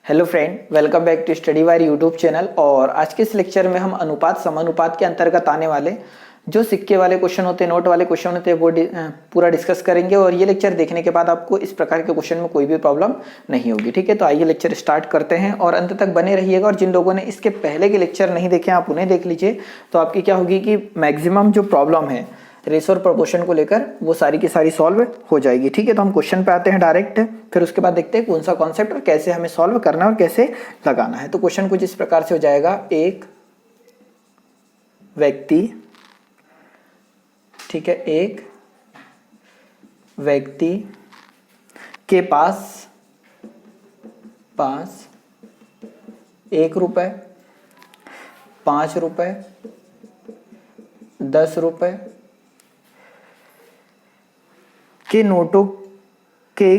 Hello friend, welcome back to Study Wire YouTube channel. और आज के इस लेक्चर में हम अनुपात समानुपात के अंतर्गत आने वाले जो सिक्के वाले क्वेश्चन होते हैं, नोट वाले क्वेश्चन होते हैं, वो पूरा डिस्कस करेंगे। और ये लेक्चर देखने के बाद आपको इस प्रकार के क्वेश्चन में कोई भी प्रॉब्लम नहीं होगी। ठीक है, तो आइए लेक्चर स्टार्ट करते हैं और अंत तक बने रहिएगा। और जिन लोगों ने इसके पहले के लेक्चर नहीं देखे आप उन्हें देख लीजिए, तो आपकी क्या होगी कि मैक्सिमम जो प्रॉब्लम है रेशो और प्रोपोर्शन को लेकर वो सारी की सारी सॉल्व हो जाएगी। ठीक है, तो हम क्वेश्चन पे आते हैं डायरेक्ट, फिर उसके बाद देखते हैं कौन सा कॉन्सेप्ट और कैसे हमें सॉल्व करना है और कैसे लगाना है। तो क्वेश्चन कुछ इस प्रकार से हो जाएगा। एक व्यक्ति, ठीक है, एक व्यक्ति के पास 1 रुपए, 5 रुपए, 10 रुपए के नोटों के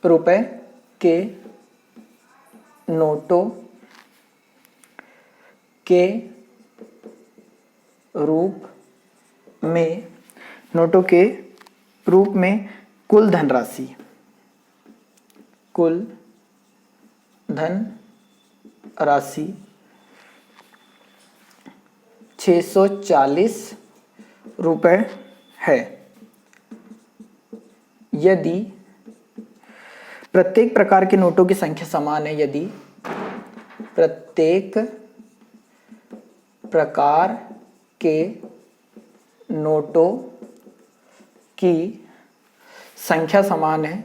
रुपए के नोटों के रूप में कुल धनराशि 640 रुपए है। यदि प्रत्येक प्रकार के नोटों की संख्या समान है, यदि प्रत्येक प्रकार के नोटों की संख्या समान है,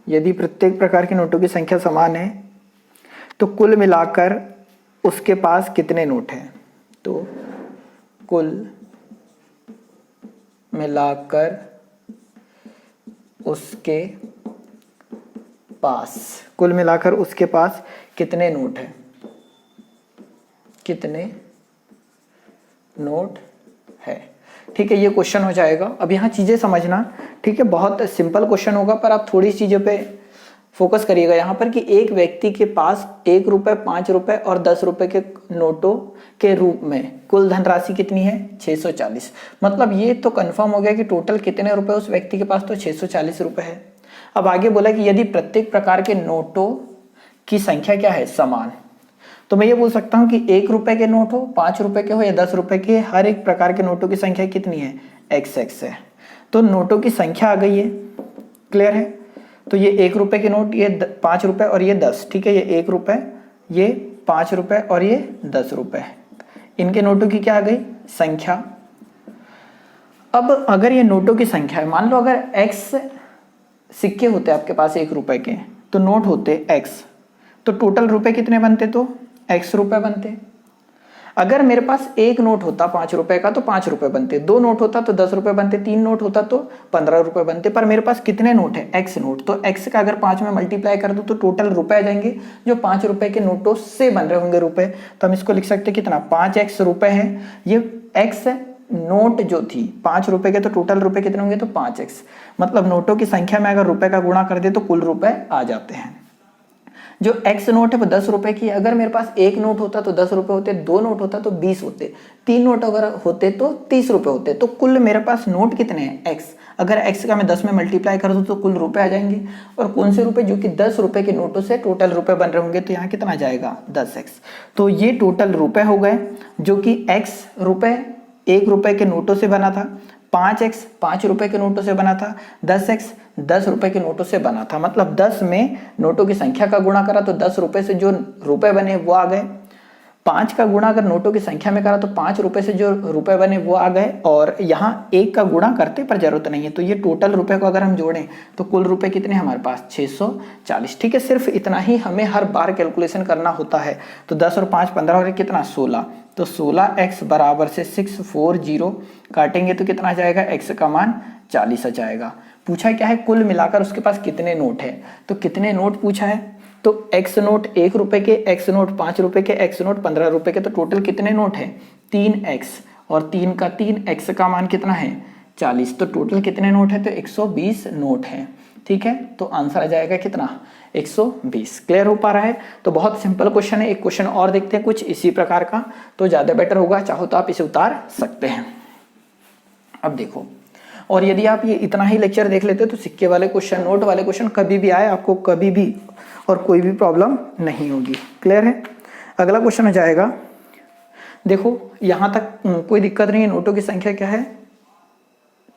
यदि प्रत्येक प्रकार के नोटों की संख्या समान है तो कुल मिलाकर उसके पास कितने नोट हैं? तो कुल मिलाकर उसके पास कितने नोट हैं? ठीक है, ये क्वेश्चन हो जाएगा। अब यहाँ चीजें समझना, ठीक है, बहुत सिंपल क्वेश्चन होगा पर आप थोड़ी चीजों पे फोकस करिएगा यहाँ पर कि एक व्यक्ति के पास 1 रुपए, 5 रुपए और 10 रुपए के नोटों के रूप में कुल धनराशि कितनी है? 640। मतलब ये तो कंफर्म हो गया कि टोटल कितने रुपए उस व्यक्ति के पास, तो 640 रुपए है। अब आगे बोला कि यदि प्रत्येक प्रकार के नोटों की संख्या क्या है? समान। तो मैं ये बोल सकता हूँ कि 1 रुपए के नोट हो, 5 रुपए के हो या 10 रुपए के, हर एक प्रकार के नोटों की संख्या कितनी है? XX है। तो नोटों की संख्या आ गई है, क्लियर है। तो ये 1 रुपए के नोट, ये 5 रुपए और ये 10, ठीक है, ये 1 रुपए, ये 5 रुपए और ये 10 रुपए, इनके नोटों की क्या आ गई? संख्या। अब अगर ये नोटों की संख्या है, मान लो अगर X सिक्के होते आपके पास 1 रुपए के, तो नोट होते X, तो टोटल रुपए कितने बनते? तो X रुपए बनते। अगर मेरे पास एक नोट होता 5 रुपए का तो 5 रुपए बनते, 2 नोट होता तो 10 रुपए बनते, 3 नोट होता तो 15 रुपए बनते। पर मेरे पास कितने नोट है? X note. तो X का अगर 5 में मल्टीप्लाई कर दूं तो टोटल रुपए आ जाएंगे जो 5 रुपए के नोटों से बन रहे होंगे रुपए। तो हम इसको लिख सकते कितना? 5X रुपए है। ये X नोट जो थी 5 रुपए के, तो टोटल रुपए कितने होंगे? तो 5X। मतलब नोटों की संख्या में अगर रुपए का गुणा कर दे तो कुल रुपए आ जाते हैं। जो X नोट है वो 10 रुपए की। अगर मेरे पास एक नोट होता तो 10 रुपए होते, 2 नोट होता तो 20 होते, 3 नोट अगर होते तो 30 रुपए होते। तो कुल मेरे पास नोट कितने हैं? X। अगर X का मैं 10 में मल्टीप्लाई कर दूं तो कुल रुपए आ जाएंगे। और कौन से रुपए? जो कि 10 रुपए के नोटों से टोटल रुपए बन रहे होंगे। तो यहाँ कितना जाएगा? 10X। तो ये टोटल रुपए हो गए जो कि X रुपए 1 रुपए के नोटों से बना था, 5X 5 रुपए के नोटों से बना था, 10X 10 रुपए के नोटों से बना था। मतलब 10 में नोटों की संख्या का गुणा करा तो 10 रुपए से जो रुपए बने वो आ गए। 5 का गुणा अगर नोटों की संख्या में करा तो 5 रुपए से जो रुपए बने वो आ गए। और यहाँ 1 का गुणा करते पर जरूरत नहीं है। तो ये टोटल रुपए को अगर हम जोड़ें तो कुल रुपए कितने हमारे पास? 640। ठीक है, सिर्फ इतना ही हमें हर बार कैलकुलेशन करना होता है। तो 10 और 5 15 और कितना? 16। तो 16X बराबर से 640 काटेंगे तो कितना आ जाएगा? X का मान 40 आ जाएगा। पूछा क्या है? कुल मिलाकर उसके पास कितने नोट है। तो कितने नोट पूछा है? तो X नोट 1 रुपए के, X नोट 5 रुपए के, X नोट 15 रुपए के। तो टोटल कितने नोट है? 3X और 3 का 3, X का मान कितना है? 40। तो टोटल कितने नोट है? तो 120 नोट है। ठीक है, तो आंसर आ जाएगा कितना? 120। क्लियर हो पा रहा है? तो बहुत सिंपल क्वेश्चन है। एक क्वेश्चन और देखते हैं कुछ इसी प्रकार का, तो ज्यादा बेटर होगा। चाहो तो आप इसे उतार सकते हैं। अब देखो, और यदि आप ये इतना ही लेक्चर देख लेते तो सिक्के वाले क्वेश्चन, नोट वाले क्वेश्चन कभी भी आए आपको कभी भी और कोई भी प्रॉब्लम नहीं होगी। क्लियर है? अगला क्वेश्चन हो जाएगा, देखो यहां तक कोई दिक्कत नहीं है। नोटों की संख्या क्या है?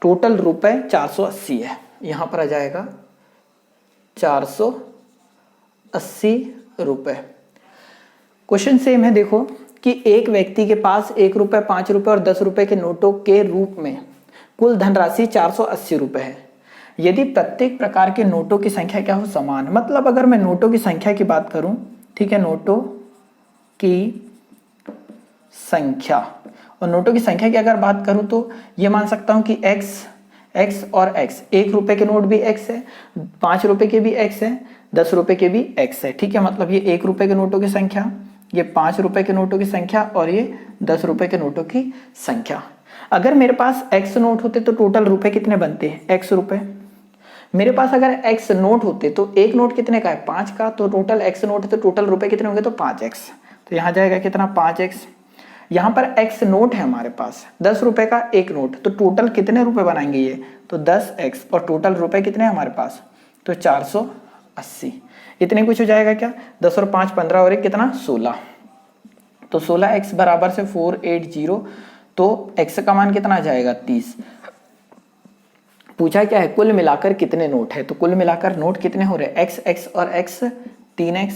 टोटल रुपए 480 है। यहां पर आ जाएगा 480 रुपए। क्वेश्चन सेम है, देखो कि एक व्यक्ति के पास 1 रुपए, 5 रुपए और 10 रुपए के नोटों के रूप में कुल धनराशि 480 रुपए है। यदि प्रत्येक प्रकार के नोटों की संख्या क्या हो? समान। मतलब अगर मैं नोटों की संख्या की बात करूं, ठीक है, नोटों की संख्या, और नोटों की संख्या की अगर बात करूं तो ये मान सकता हूं कि x और x, 1 रुपए के नोट भी x है, 5 रुपए के भी x है, 10 रुपए के भी x है। ठीक है, मतलब ये 1 रुपए के नोटों की संख्या, ये 5 रुपए के नोटों की संख्या और ये 10 रुपए के नोटों की संख्या। अगर मेरे पास x नोट होते तो टोटल रुपए कितने बनते हैं? x रुपए। मेरे पास अगर x नोट होते तो एक नोट कितने का है? 5 का। तो टोटल x नोट है तो टोटल रुपए कितने होंगे? तो 5x। तो यहां जाएगा कितना? 5x। यहां पर x नोट है हमारे पास, 10 रुपए का एक नोट, तो टोटल कितने रुपए बनाएंगे ये? तो 10x, और टोटल रुपए कितने हैं हमारे पास? तो 480। इतने कुछ हो जाएगा क्या? 10 और 5 15 और 1 कितना? 16। तो 16x बराबर से 480, तो x का मान कितना आ जाएगा? 30। पूछा क्या है? कुल मिलाकर कितने नोट है? तो कुल मिलाकर नोट कितने हो रहे हैं? x और x 3x,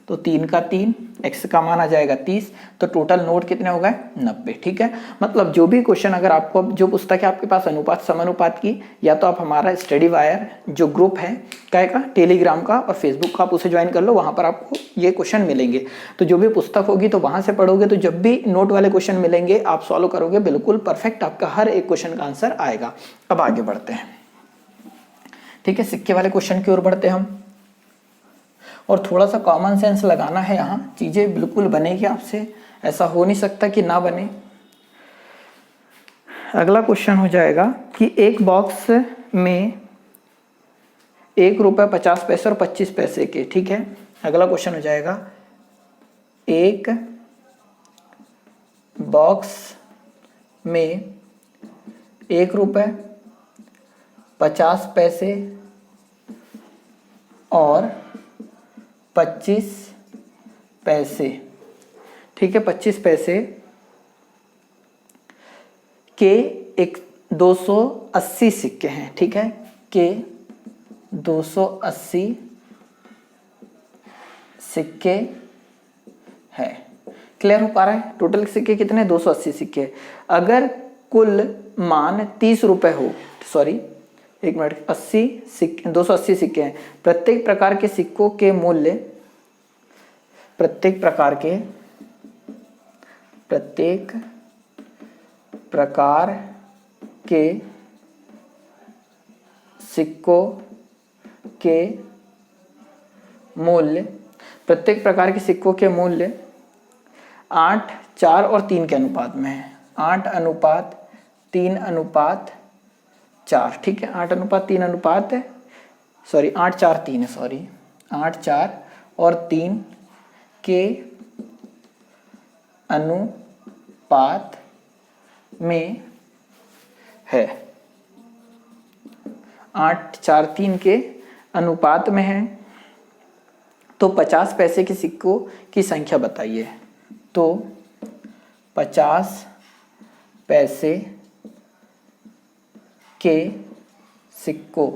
तो 3 का 3, x का मान आ जाएगा 30, तो टोटल नोट कितने हो गए? 90। ठीक है, मतलब जो भी क्वेश्चन अगर आपको, जो पुस्तक है आपके पास अनुपात समानुपात की, या तो आप हमारा स्टडी वायर जो ग्रुप है क्या का, टेलीग्राम का और फेसबुक का, आप उसे ज्वाइन कर लो, वहां पर आपको ये क्वेश्चन मिलेंगे। तो जो भी पुस्तक होगी तो वहां से पढ़ोगे, तो जब भी नोट वाले क्वेश्चन मिलेंगे आप सॉल्व करोगे, बिल्कुल परफेक्ट आपका हर एक क्वेश्चन का आंसर आएगा। अब आगे बढ़ते हैं, ठीक है, सिक्के वाले क्वेश्चन की ओर बढ़ते हैं हम, और थोड़ा सा कॉमन सेंस लगाना है यहाँ, चीजें बिल्कुल बनेगी आपसे, ऐसा हो नहीं सकता कि ना बने। अगला क्वेश्चन हो जाएगा कि एक बॉक्स में 1 रुपए 50 पैसे और 25 पैसे के, ठीक है। अगला क्वेश्चन हो जाएगा, एक बॉक्स में 1 रुपए 50 पैसे और 25 पैसे, ठीक है, 25 पैसे के एक 280 सिक्के हैं, ठीक है, के 280 सिक्के हैं। क्लियर हो पा रहा है? टोटल सिक्के कितने? 280 सिक्के। अगर कुल मान 30 रुपए हो, सॉरी एक मिनट, 80 सिक्के, 280 सिक्के हैं, प्रत्येक प्रकार के सिक्कों के मूल्य, प्रत्येक प्रकार के सिक्कों के मूल्य, प्रत्येक प्रकार के सिक्कों के मूल्य 8, 4 और 3 के अनुपात में है। 8:3:4, ठीक है, 8:3 अनुपात है, सॉरी 8:4:3 है, सॉरी 8:4 और 3 के अनुपात में है। 8:4:3 के अनुपात में है। तो 50 पैसे के सिक्कों की संख्या बताइए। तो 50 पैसे के सिक्कों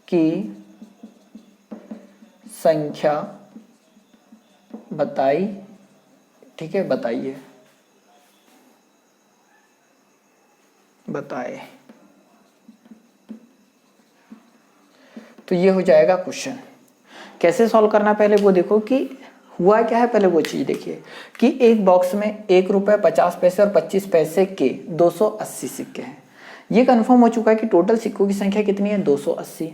की संख्या बताई, ठीक है, बताइए, बताए। तो ये हो जाएगा क्वेश्चन। कैसे सॉल्व करना पहले वो देखो कि हुआ क्या है, पहले वो चीज देखिए कि एक बॉक्स में 1 रुपए 50 पैसे और 25 पैसे के 280 सिक्के हैं। ये कंफर्म हो चुका है कि टोटल सिक्कों की संख्या कितनी है? 280।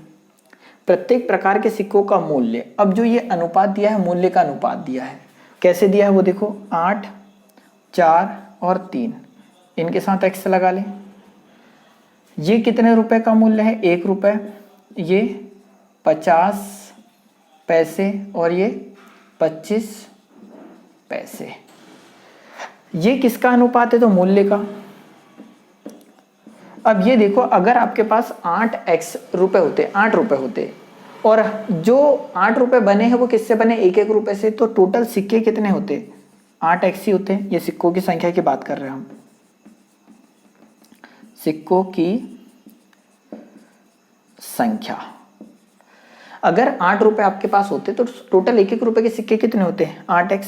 प्रत्येक प्रकार के सिक्कों का मूल्य, अब जो ये अनुपात दिया है, मूल्य का अनुपात दिया है, कैसे दिया है वो देखो, 8, 4 और 3, इनके साथ x लगा लें। ये कितने रुपए का मूल्य है? 1 रुपए, ये 50 पैसे और ये 25 पैसे। ये किसका अनुपात है? तो मूल्य का। अब ये देखो, अगर आपके पास 8x रुपए होते, 8 रुपए होते, और जो 8 रुपए बने हैं वो किससे बने, 1-1 रुपए से, तो टोटल सिक्के कितने होते, 8x ही होते। ये सिक्कों की संख्या की बात कर रहे हैं हम, सिक्कों की संख्या। अगर 8 रुपए आपके पास होते तो टोटल 1-1 रुपए के सिक्के कितने होते हैं, 8x।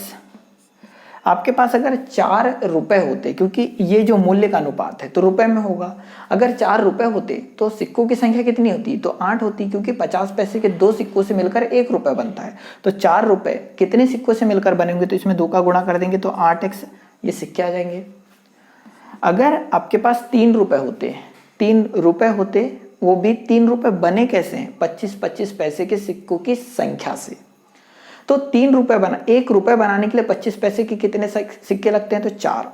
आपके पास अगर 4 रुपए होते, क्योंकि ये जो मूल्य का अनुपात है तो रुपए में होगा, अगर 4 रुपए होते तो सिक्कों की संख्या कितनी होती, तो 8 होती, क्योंकि 50 पैसे के 2 सिक्कों से मिलकर 1 रुपए बनता है। तो 4 रुपए कितने सिक्कों से मिलकर बनेंगे, तो इसमें 2 का गुणा कर देंगे तो 8x ये सिक्के आ जाएंगे। अगर आपके पास 3 रुपए होते, 3 रुपए होते, वो भी 3 रुपए बने कैसे हैं, 25-25 पैसे के सिक्कों की संख्या से। तो 3 रुपए बना, 1 रुपए बनाने के लिए 25 पैसे के कितने सिक्के लगते हैं, तो 4।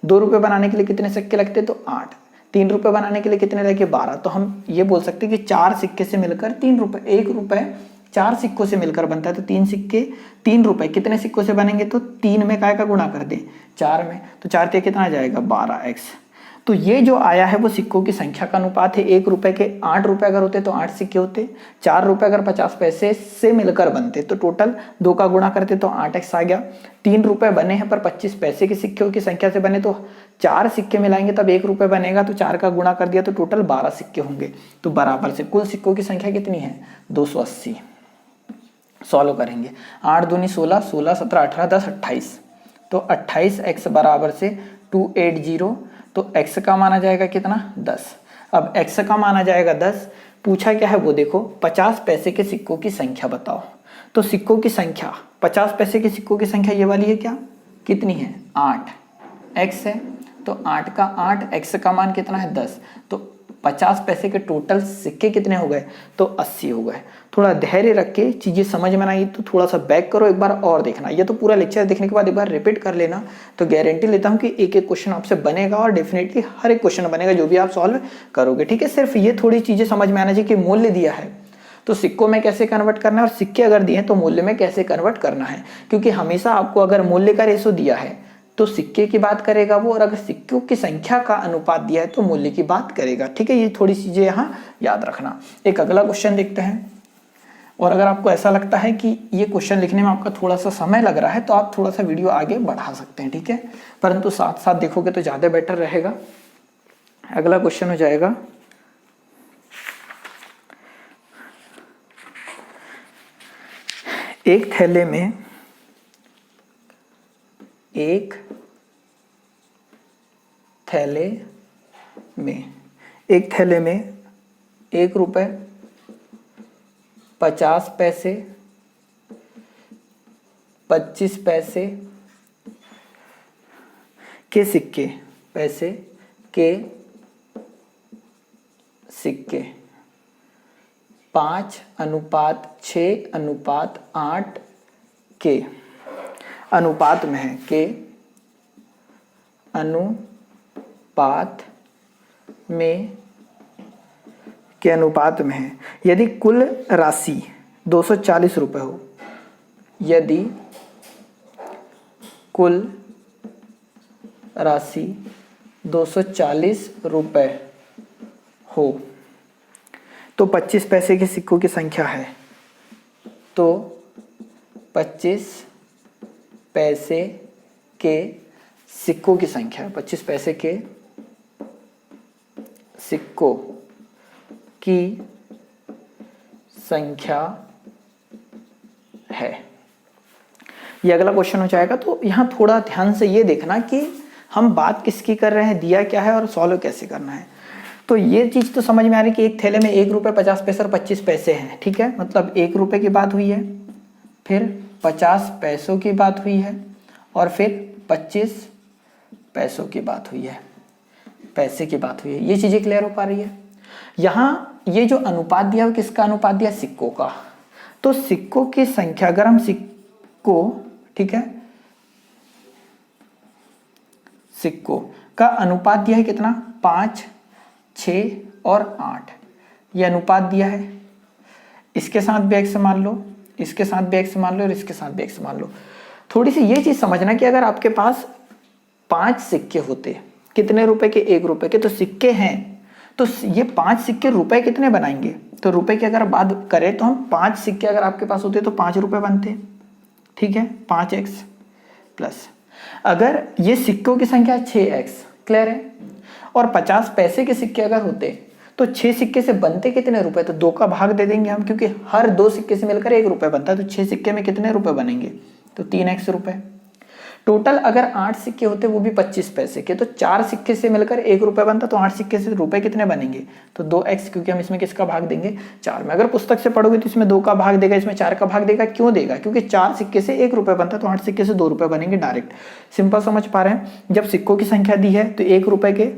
2 रुपए बनाने के लिए कितने सिक्के लगते हैं, तो 8। 3 रुपए बनाने के लिए कितने लगे, 12। तो हम ये बोल सकते हैं कि 4 सिक्के से मिलकर 3 रुपए, 1 रुपए 4 सिक्कों से मिलकर बनता है। तो 3 सिक्के, 3 रुपए कितने सिक्कों से बनेंगे, तो 3 में काय का गुणा कर दें, 4 में, तो 4 ते कितना आ जाएगा, 12x। तो ये जो आया है वो सिक्कों की संख्या का अनुपात है। 1 रुपए के 8 रुपए अगर होते तो 8 सिक्के होते, 4 रुपए अगर 50 पैसे से मिलकर बनते तो टोटल 2 का गुणा करते तो 8x आ गया। 3 रुपए बने हैं पर 25 पैसे के सिक्कों की संख्या से बने, तो 4 सिक्के मिलाएंगे तब 1 रुपए बनेगा, तो 4 का गुणा कर दिया तो टोटल 12 सिक्के होंगे। तो बराबर से कुल सिक्कों की संख्या कितनी है, 280। सॉल्व करेंगे, 8 दूनी 16, 16 17 18 10 28, तो 28x बराबर से 280, तो x का माना जाएगा कितना, 10। अब x का माना जाएगा 10, पूछा क्या है वो देखो, 50 पैसे के सिक्कों की संख्या बताओ। तो सिक्कों की संख्या, 50 पैसे के सिक्कों की संख्या ये वाली है क्या, कितनी है, 8, x है, तो 8 का 8, x का मान कितना है, 10। तो 50 पैसे के टोटल सिक्के कितने हो गए, तो 80 हो गए। थोड़ा धैर्य रख के चीज़ें समझ में आई तो थोड़ा सा बैक करो, एक बार और देखना। ये तो पूरा लेक्चर देखने के बाद एक बार रिपीट कर लेना, तो गारंटी लेता हूँ कि एक एक क्वेश्चन आपसे बनेगा, और डेफिनेटली हर एक क्वेश्चन बनेगा जो भी आप सॉल्व करोगे। ठीक है, सिर्फ ये थोड़ी चीज़ें समझ में आना चाहिए कि मूल्य दिया है तो सिक्कों में कैसे कन्वर्ट करना है, और सिक्के अगर दिए हैं तो मूल्य में कैसे कन्वर्ट करना है। क्योंकि हमेशा आपको अगर मूल्य का रेशो दिया है तो सिक्के की बात करेगा वो, और अगर सिक्कों की संख्या का अनुपात दिया है तो मूल्य की बात करेगा। ठीक है, ये थोड़ी चीजें यहाँ याद रखना। एक अगला क्वेश्चन देखते हैं, और अगर आपको ऐसा लगता है कि ये क्वेश्चन लिखने में आपका थोड़ा सा समय लग रहा है तो आप थोड़ा सा वीडियो आगे बढ़ा सकते हैं। ठीक है, परंतु साथ साथ देखोगे तो ज्यादा बेटर रहेगा। अगला क्वेश्चन हो जाएगा, एक थैले में एक थैले में 1 रुपए 50 पैसे 25 पैसे के सिक्के, पैसे के सिक्के 5:6:8 के अनुपात में है, के अनुपात में है। यदि कुल राशि 240 रुपए हो, यदि कुल राशि 240 रुपए हो तो 25 पैसे के सिक्कों की संख्या है, तो 25 पैसे के सिक्कों की संख्या, 25 पैसे के सिक्कों की संख्या है। ये अगला क्वेश्चन हो जाएगा। तो यहाँ थोड़ा ध्यान से ये देखना कि हम बात किसकी कर रहे हैं, दिया क्या है और सॉल्व कैसे करना है। तो ये चीज तो समझ में आ रही कि एक थैले में 1 रुपए 50 पैसे और 25 पैसे हैं। ठीक है, मतलब 1 रुपए की बात हुई है, फिर 50 पैसों की बात हुई है, और फिर 25 पैसों की बात हुई है, पैसे की बात हुई है। ये चीजें क्लियर हो पा रही है। यहाँ ये जो अनुपात दिया है किसका अनुपात दिया, सिक्कों का। तो सिक्कों की संख्या, अगर हम सिक्कों, ठीक है, सिक्कों का अनुपात दिया है कितना, 5, 6 और 8, ये अनुपात दिया है। इसके साथ भी x मान लो, इसके साथ भी x मान लो, और इसके साथ भी x मान लो। थोड़ी सी ये चीज समझना कि अगर आपके पास 5 सिक्के होते, कितने रुपए के, 1 रुपए के, तो सिक्के हैं तो ये 5 सिक्के रुपए कितने बनाएंगे, तो रुपए की अगर बात करें तो हम 5 सिक्के अगर आपके पास होते तो 5 रुपए बनते, ठीक है, 5x प्लस, अगर ये सिक्कों की संख्या 6x, क्लियर है, और 50 पैसे के सिक्के अगर होते तो 6 सिक्के से बनते कितने रुपए, तो 2 का भाग दे देंगे हम, क्योंकि हर 2 सिक्के से मिलकर 1 रुपए बनता है, तो 6 सिक्के में कितने रुपए बनेंगे, तो 3x रुपए। टोटल अगर 8 सिक्के होते वो भी 25 पैसे के, तो 4 सिक्के से मिलकर 1 रुपए बनता, तो 8 सिक्के से रुपए कितने बनेंगे, तो 2x, क्योंकि हम इसमें किसका भाग देंगे, 4 में। अगर पुस्तक से पढ़ोगे तो इसमें 2 का भाग देगा, इसमें 4 का भाग देगा, क्यों देगा, क्योंकि 4 सिक्के से 1 रुपए बनता, तो 8 सिक्के से 2 रुपए बनेंगे डायरेक्ट। सिंपल समझ पा रहे हैं। जब सिक्कों की संख्या दी है तो 1 रुपए के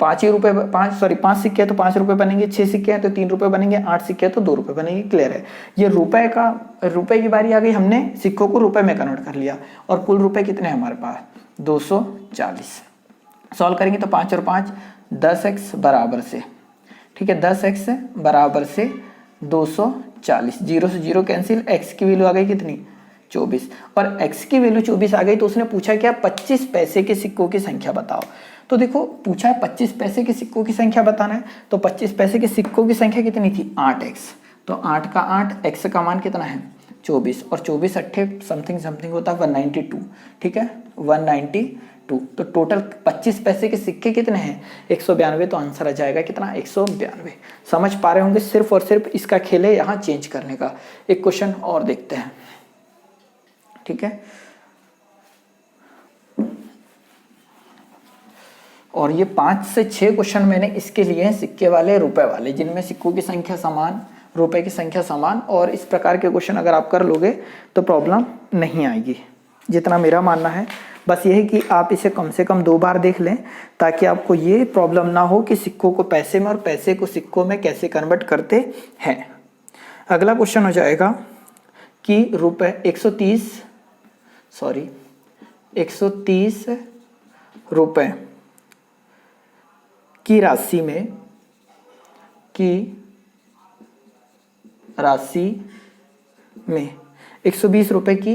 5 सिक्के हैं तो 5 रुपए बनेंगे, 6 सिक्के हैं तो 3 रुपए बनेंगे, 8 सिक्के हैं तो 2 रुपए बनेंगे, क्लियर है। ये रुपए की बारी आ गई, हमने सिक्कों को रुपए में कन्वर्ट कर लिया, और कुल रुपए कितने हैं हमारे पास, 240। सॉल्व करेंगे तो 5 और 5 10x बराबर से, ठीक है, 10x बराबर से 240, 0 से 0 कैंसिल, x की वैल्यू आ गई कितनी, 24, और x की वैल्यू 24 आ गई, तो उसने पूछा क्या 25 पैसे के सिक्कों की संख्या बताओ। तो देखो पूछा है 25 पैसे के सिक्कों की संख्या बताना है, तो 25 पैसे के सिक्कों की संख्या कितनी थी, 8x, तो 8 का 8, x का मान कितना है 24, और 24 अट्ठे समथिंग होता है 192, ठीक है, 192। तो टोटल 25 पैसे के सिक्के कितने हैं, 192, तो आंसर आ जाएगा कितना, 192। समझ पा रहे होंगे, सिर्फ और सिर्फ इसका खेल है यहाँ चेंज करने का। एक क्वेश्चन और देखते हैं, ठीक है, और ये 5 से 6 क्वेश्चन मैंने इसके लिए हैं, सिक्के वाले रुपए वाले, जिनमें सिक्कों की संख्या समान, रुपए की संख्या समान, और इस प्रकार के क्वेश्चन अगर आप कर लोगे तो प्रॉब्लम नहीं आएगी, जितना मेरा मानना है। बस ये है कि आप इसे कम से कम 2 बार देख लें, ताकि आपको ये प्रॉब्लम ना हो कि सिक्कों को पैसे में और पैसे को सिक्कों में कैसे कन्वर्ट करते हैं। अगला क्वेश्चन हो जाएगा कि 130 रुपए की राशि में 120 रुपए की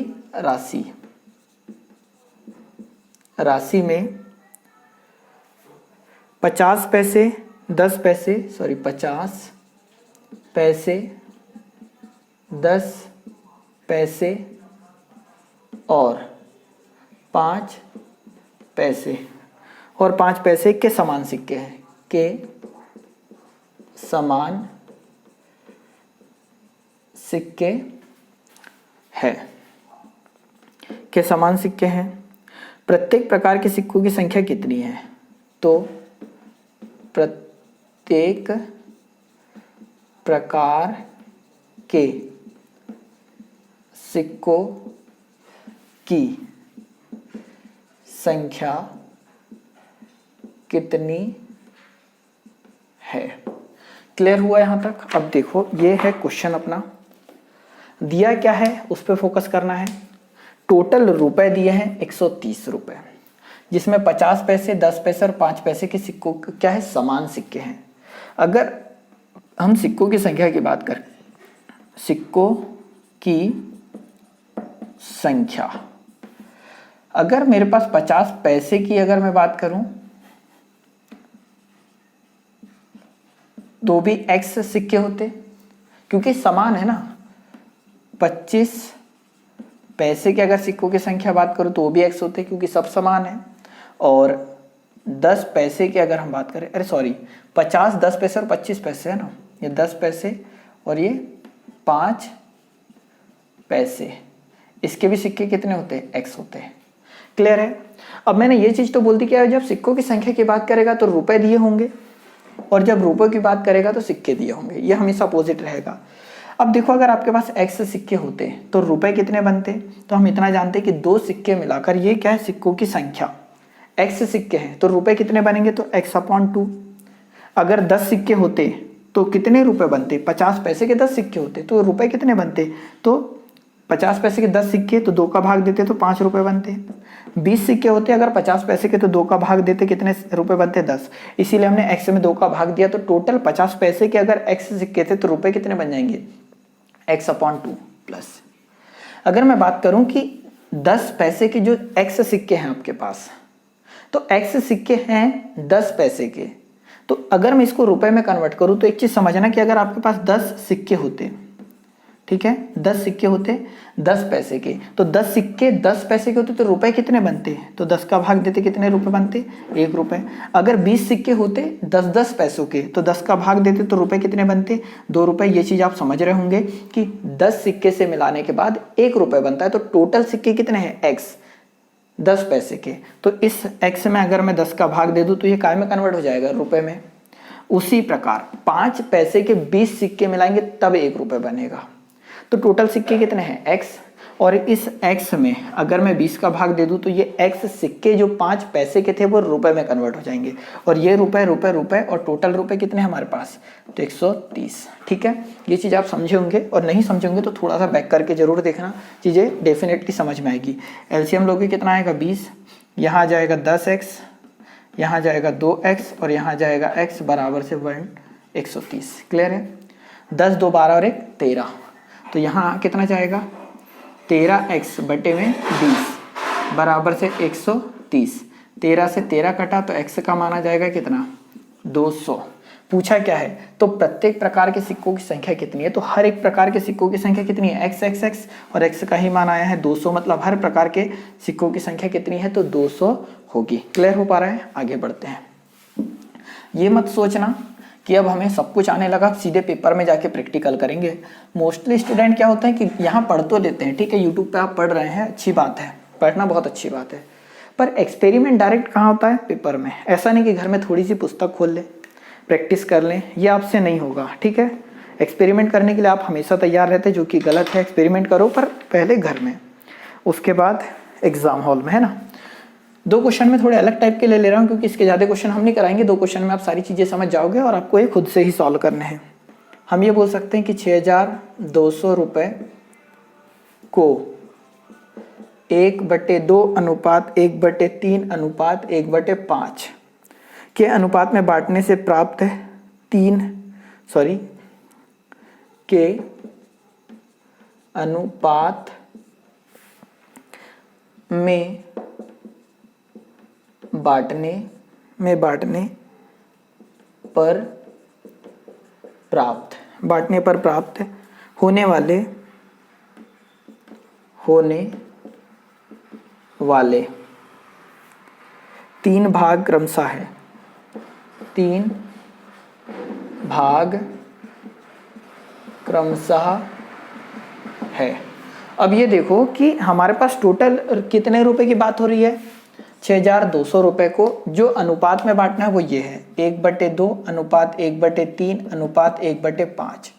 राशि में 50 पैसे 10 पैसे 10 पैसे और 5 पैसे के समान सिक्के हैं, के समान सिक्के हैं। प्रत्येक प्रकार के सिक्कों की संख्या कितनी है, तो प्रत्येक प्रकार के सिक्कों की संख्या कितनी है। क्लियर हुआ यहां तक। अब देखो ये है क्वेश्चन अपना, दिया क्या है उस पर फोकस करना है। टोटल रुपए दिए हैं 130 रुपए, जिसमें 50 पैसे 10 पैसे और 5 पैसे के सिक्कों क्या है, समान सिक्के हैं। अगर हम सिक्कों की संख्या की बात करें, सिक्कों की संख्या, अगर मेरे पास 50 पैसे की अगर मैं बात करूं तो भी x सिक्के होते, क्योंकि समान है ना। 25 पैसे के अगर सिक्कों की संख्या बात करूं तो वो भी x होते, क्योंकि सब समान है। और 10 पैसे की अगर हम बात करें, 50 10 पैसे और 25 पैसे है ना, ये 10 पैसे और ये 5 पैसे, इसके भी सिक्के कितने होते हैं, x होते हैं। क्लियर है। अब मैंने ये चीज तो बोल दी कि जब सिक्कों की संख्या की बात करेगा तो रुपए दिए होंगे, और जब रुपए की बात करेगा तो सिक्के दिए होंगे, ये हमेशा अपोजिट रहेगा। अब देखो अगर आपके पास x सिक्के होते तो रुपए कितने बनते, तो हम इतना जानते हैं कि 2 सिक्के मिलाकर ये क्या है, सिक्कों की संख्या। x सिक्के हैं तो रुपए कितने बनेंगे, तो x/2। अगर 10 सिक्के होते तो कितने रुपए बनते, 50 पैसे के 10 सिक्के होते तो रुपए कितने बनते, तो 50 पैसे के 10 सिक्के तो 2 का भाग देते तो 5 रुपए बनते। 20 सिक्के होते अगर 50 पैसे के तो 2 का भाग देते, कितने रुपए बनते, 10। इसीलिए हमने x में 2 का भाग दिया, तो टोटल 50 पैसे के अगर x सिक्के थे तो रुपए कितने बन जाएंगे, x/2 प्लस। अगर मैं बात करूं कि 10 पैसे के जो x सिक्के हैं आपके पास, तो x सिक्के हैं 10 पैसे के, तो अगर मैं इसको रुपए में कन्वर्ट करूँ तो एक चीज़ समझना कि अगर आपके पास 10 सिक्के होते, ठीक है, 10 सिक्के होते 10 पैसे के, तो 10 सिक्के 10 पैसे के होते तो रुपए कितने बनते? तो 10 का भाग देते कितने रुपए बनते? 1 रुपए। अगर 20 सिक्के होते 10-10 पैसों के, तो 10 का भाग देते तो रुपए कितने बनते? 2 रुपए। ये चीज़ आप समझ रहे होंगे कि 10 सिक्के से मिलाने के बाद 1 रुपए बनता है। तो टोटल सिक्के कितने हैं? x, 10 पैसे के। तो इस x में अगर मैं 10 का भाग दे दूँ तो ये काय में कन्वर्ट हो जाएगा? रुपए में। उसी प्रकार 5 पैसे के 20 सिक्के मिलाएंगे तब 1 रुपए बनेगा। तो टोटल सिक्के कितने हैं? x, और इस x में अगर मैं 20 का भाग दे दूं तो ये x सिक्के जो 5 पैसे के थे वो रुपए में कन्वर्ट हो जाएंगे, और ये रुपए रुपए रुपए, और टोटल रुपए कितने हमारे पास? तो 130। ठीक है, ये चीज़ आप समझे होंगे, और नहीं समझे होंगे तो थोड़ा सा बैक करके जरूर देखना, चीज़ें डेफिनेटली समझ में आएगी। एलसीएम लोगे कितना आएगा? 20, यहाँ आ जाएगा 10x, यहाँ जाएगा 2x, और यहाँ जाएगा x बराबर से 130। क्लियर है? 10 2 12 और 1 13, तो यहाँ कितना जाएगा? 13x बटे में 20 बराबर से 130। 13 से 13 कटा तो x का माना जाएगा कितना? 200। पूछा क्या है? तो प्रत्येक प्रकार के सिक्कों की संख्या कितनी है? तो हर एक प्रकार के सिक्कों की संख्या कितनी है? x, और x का ही मान आया है 200, मतलब हर प्रकार के सिक्कों की संख्या कितनी है? तो 200 होगी। क्लियर हो पा रहा है? आगे बढ़ते हैं। ये मत सोचना कि अब हमें सब कुछ आने लगा, सीधे पेपर में जाके प्रैक्टिकल करेंगे। मोस्टली स्टूडेंट क्या होता है कि यहाँ पढ़ तो लेते हैं, ठीक है, यूट्यूब पे आप पढ़ रहे हैं, अच्छी बात है, पढ़ना बहुत अच्छी बात है, पर एक्सपेरिमेंट डायरेक्ट कहाँ होता है? पेपर में। ऐसा नहीं कि घर में थोड़ी सी पुस्तक खोल लें, प्रैक्टिस कर लें, ये आपसे नहीं होगा। ठीक है, एक्सपेरिमेंट करने के लिए आप हमेशा तैयार रहते हैं, जो कि गलत है। एक्सपेरिमेंट करो पर पहले घर में, उसके बाद एग्जाम हॉल में, है ना। 2 क्वेश्चन में थोड़े अलग टाइप के ले रहा हूँ क्योंकि इसके ज़्यादा क्वेश्चन हम नहीं कराएंगे। 2 क्वेश्चन में आप सारी चीज़ें समझ जाओगे और आपको ये खुद से ही सॉल्व करने हैं। हम ये बोल सकते हैं कि 6200 रुपये को 1/2 अनुपात 1/3 अनुपात 1/5 के अनुपात में बांटने से प्राप्त के अनुपात में बांटने पर प्राप्त होने वाले 3 भाग क्रमशः है। 3 भाग क्रमशः है। अब ये देखो कि हमारे पास टोटल कितने रुपए की बात हो रही है? 6200 रुपये को जो अनुपात में बांटना है वो ये है 1/2 अनुपात 1/3 अनुपात 1/5।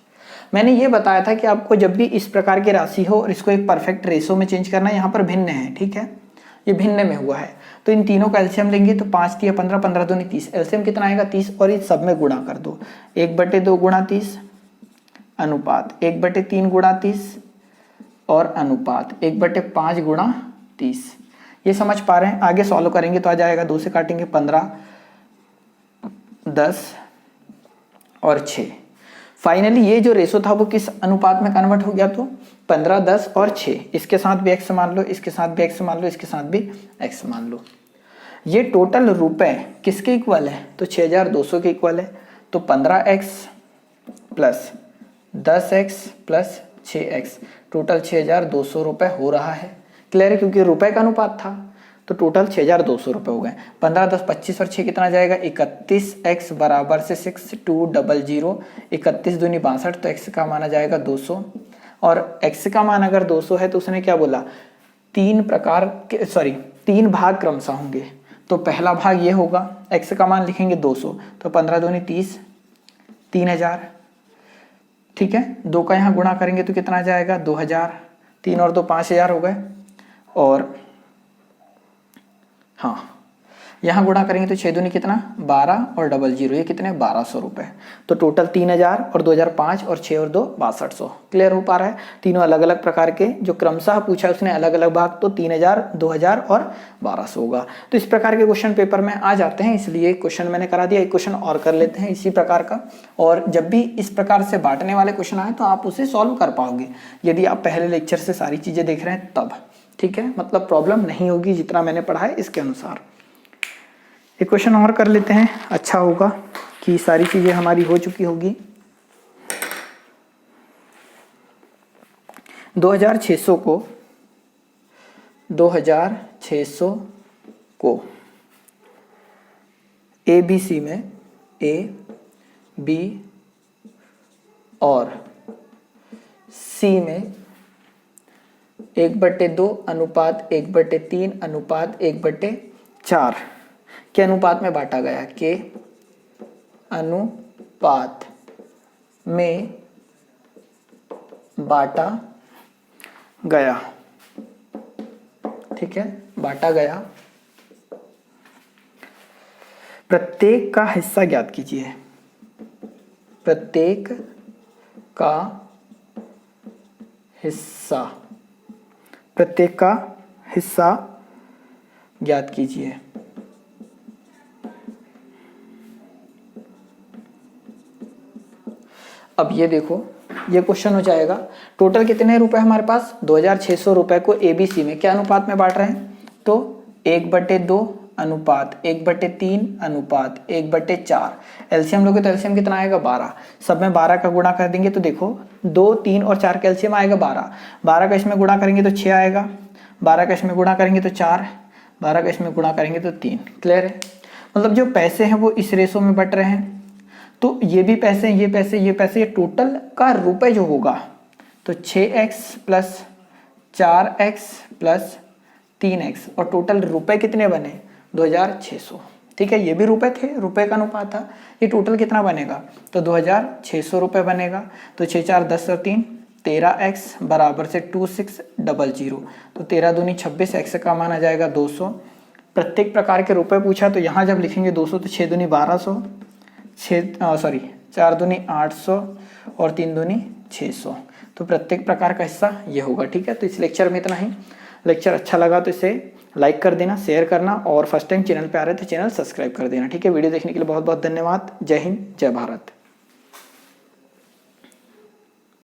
मैंने ये बताया था कि आपको जब भी इस प्रकार की राशि हो और इसको एक परफेक्ट रेशो में चेंज करना है, यहाँ पर भिन्न है, ठीक है, ये भिन्न में हुआ है, तो इन तीनों का एलसीएम लेंगे तो 5 3 15 15 2 30, एलसीएम कितना आएगा? 30, और इस सब में गुणा कर दो। 1/2 गुणा 30 अनुपात 1/3 गुणा 30 और अनुपात 1/5 गुणा 30। ये समझ पा रहे हैं? आगे सॉल्व करेंगे तो आ जाएगा, 2 से काटेंगे 15, 10 और 6। फाइनली ये जो रेशो था वो किस अनुपात में कन्वर्ट हो गया? तो 15, 10 और 6। इसके साथ भी x मान लो, इसके साथ भी x मान लो, इसके साथ भी x मान लो। ये टोटल रुपए किसके इक्वल है? तो 6200 के इक्वल है। तो 15x plus 10x plus 6x, total 6200 रुपये हो रहा है। क्लियर है? क्योंकि रुपए का अनुपात था तो टोटल 6200 रुपये हो गए। 15 10 25 और 6 कितना जाएगा? 31x बराबर से 6200, 31 दूनी 62, तो x का माना जाएगा 200, और x का मान अगर 200 है तो उसने क्या बोला? 3 भाग क्रमशः होंगे। तो पहला भाग ये होगा, x का मान लिखेंगे 200, तो 15 दूनी 30, 3000, ठीक है। 2 का यहाँ गुणा करेंगे तो कितना जाएगा? 2000, 3 और 2 5000 हो गए, और हाँ यहाँ गुणा करेंगे तो 6 दूनी कितना? 12 और 00, ये कितने? 1200 रुपये। तो टोटल 3000 और 2005 और 6 और 2 6200। क्लियर हो पा रहा है? तीनों अलग अलग प्रकार के जो क्रमशः पूछा है उसने अलग अलग भाग, तो 3000, 2000 और 1200 होगा। तो इस प्रकार के क्वेश्चन पेपर में आ जाते हैं, इसलिए एक क्वेश्चन मैंने करा दिया, एक क्वेश्चन और कर लेते हैं इसी प्रकार का। और जब भी इस प्रकार से बांटने वाले क्वेश्चन आए तो आप उसे सॉल्व कर पाओगे यदि आप पहले लेक्चर से सारी चीज़ें देख रहे हैं तब, ठीक है। मतलब प्रॉब्लम नहीं होगी जितना मैंने पढ़ा है इसके अनुसार। एक क्वेश्चन और कर लेते हैं, अच्छा होगा। कि सारी चीज़ें हमारी हो चुकी होगी। 2600 को ए बी सी में ए बी और सी में 1/2 अनुपात 1/3 अनुपात 1/4 के अनुपात में बांटा गया। के अनुपात में बांटा गया। ठीक है, बांटा गया। प्रत्येक का हिस्सा ज्ञात कीजिए। प्रत्येक का हिस्सा, प्रत्येक का हिस्सा ज्ञात कीजिए। अब ये देखो, ये क्वेश्चन हो जाएगा। टोटल कितने रुपए हमारे पास? 2600 रुपए को एबीसी में क्या अनुपात में बांट रहे हैं? तो 1/2 अनुपात 1/3 अनुपात 1/4। एलसीएम लोगे तो एलसीएम कितना आएगा? 12। सब में 12 का गुणा कर देंगे तो देखो 2, 3 और 4 का एलसीएम आएगा 12। 12 का इसमें गुणा करेंगे तो 6 आएगा। 12 का इसमें गुणा करेंगे तो 4। 12 का इसमें गुणा करेंगे तो 3। क्लियर है? मतलब जो पैसे हैं वो इस रेशो में बट रहे हैं। तो ये भी पैसे, ये पैसे, ये पैसे, ये टोटल का रुपए जो होगा तो 6x plus 4x plus 3x और टोटल रुपए कितने बने? 2600। ठीक है, ये भी रुपए थे, रुपए का अनुपात था। ये टोटल कितना बनेगा? तो 2600 रुपए बनेगा। तो 6 4 10 और 3 13x बराबर से 2600। तो 13 दूनी 26, x का मान आ जाएगा 200। प्रत्येक प्रकार के रुपए पूछा तो यहाँ जब लिखेंगे 200 तो 6 दूनी 1200, 4 दूनी 800 और 3 दूनी 600। तो प्रत्येक प्रकार का हिस्सा ये होगा। ठीक है, तो इस लेक्चर में इतना ही। लेक्चर अच्छा लगा तो इसे लाइक कर देना, शेयर करना और फर्स्ट टाइम चैनल पे आ रहे थे चैनल सब्सक्राइब कर देना। ठीक है, वीडियो देखने के लिए बहुत बहुत धन्यवाद। जय हिंद, जय भारत।